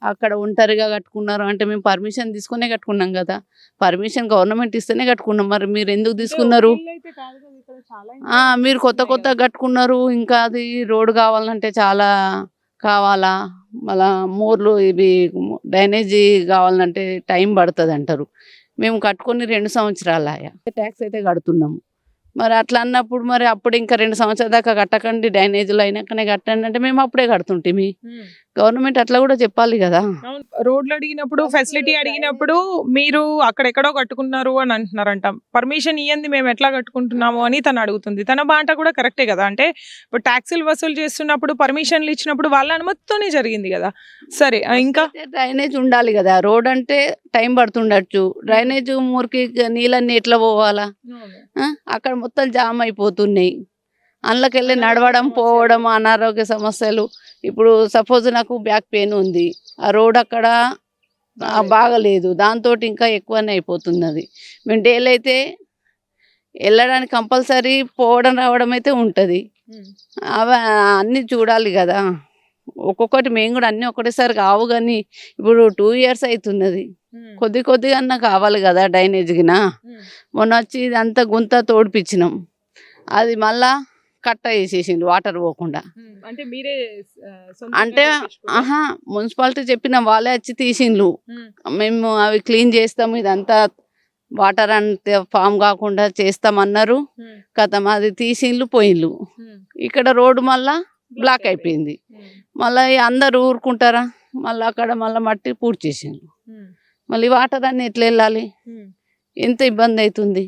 అక్కడ ఒంటరిగా కట్టుకున్నారు అంటే మేము పర్మిషన్ తీసుకునే కట్టుకున్నాం కదా! పర్మిషన్ గవర్నమెంట్ ఇస్తేనే కట్టుకున్నాం. మరి మీరెందుకు తీసుకున్నారు? మీరు కొత్తగా కట్టుకున్నారు. ఇంకా అది రోడ్ కావాలంటే చాలా కావాలా? మళ్ళా మోర్లు ఇవి డ్రైనేజీ కావాలంటే టైం పడతదంటారు. మేము కట్టుకొని 2 సంవత్సరాలాయ. ట్యాక్స్ అయితే కడుతున్నాము. మరి అట్లా అన్నప్పుడు మరి అప్పుడు ఇంకా 2 సంవత్సరాల దాకా కట్టకండి, డ్రైనేజీలో అయినాకనే కట్టండి అంటే మేము అప్పుడే కడుతుంటిమి. గవర్నమెంట్ అట్లా కూడా చెప్పాలి కదా! రోడ్లు అడిగినప్పుడు ఫెసిలిటీ అడిగినప్పుడు మీరు అక్కడెక్కడో కట్టుకున్నారు అని అంటున్నారంట. పర్మిషన్ ఇయ్యంది మేము ఎట్లా కట్టుకుంటున్నాము అని తను అడుగుతుంది. తన మాట కూడా కరెక్టే కదా! అంటే ఇప్పుడు ట్యాక్సీలు వసూలు చేస్తున్నప్పుడు పర్మిషన్లు ఇచ్చినప్పుడు వాళ్ళ అనుమతితోనే జరిగింది కదా! సరే ఇంకా డ్రైనేజ్ ఉండాలి కదా! రోడ్ అంటే టైం పడుతుండొచ్చు. డ్రైనేజ్ మురికి నీళ్ళన్నీ ఎట్లా పోవాలా? అక్కడ మొత్తం జామ్ అయిపోతున్నాయి. అందులోకెళ్ళి నడవడం, పోవడం, అనారోగ్య సమస్యలు. ఇప్పుడు సపోజ్ నాకు బ్యాక్ పెయిన్ ఉంది. ఆ రోడ్ అక్కడ బాగలేదు. దాంతోటి ఇంకా ఎక్కువనే అయిపోతున్నది. మేము డైలీ అయితే వెళ్ళడానికి కంపల్సరీ పోవడం, రావడం అయితే ఉంటది. అవి అన్నీ చూడాలి కదా! ఒక్కొక్కటి మేము కూడా అన్నీ ఒకటేసారి కావు గానీ ఇప్పుడు 2 ఇయర్స్ అయితున్నది. కొద్దిగా కావాలి కదా డ్రైనేజ్‌గిన. మొన్నొచ్చి ఇదంతా గుంత తోడిపిచ్చినాం. అది మళ్ళా కట్ట ఏసేసిండ్రు వాటర్ పోకుండా. అంటే మీరే అంటే మున్సిపాలిటీ చెప్పిన వాళ్ళే వచ్చి తీసిండ్రు. మేము అవి క్లీన్ చేస్తాము, ఇదంతా వాటర్ అంతే ఫామ్ కాకుండా చేస్తామన్నారు. ఖతం అది తీసిండ్రు, పోయిండ్రు. ఇక్కడ రోడ్డు మళ్ళా బ్లాక్ అయిపోయింది. మళ్ళీ అందరూ ఊరుకుంటారా? మళ్ళీ అక్కడ మళ్ళీ మట్టి పూడ్చేసిండ్రు. మళ్ళీ వాటర్ అన్నీ ఎట్లా వెళ్ళాలి? ఎంత ఇబ్బంది అవుతుంది.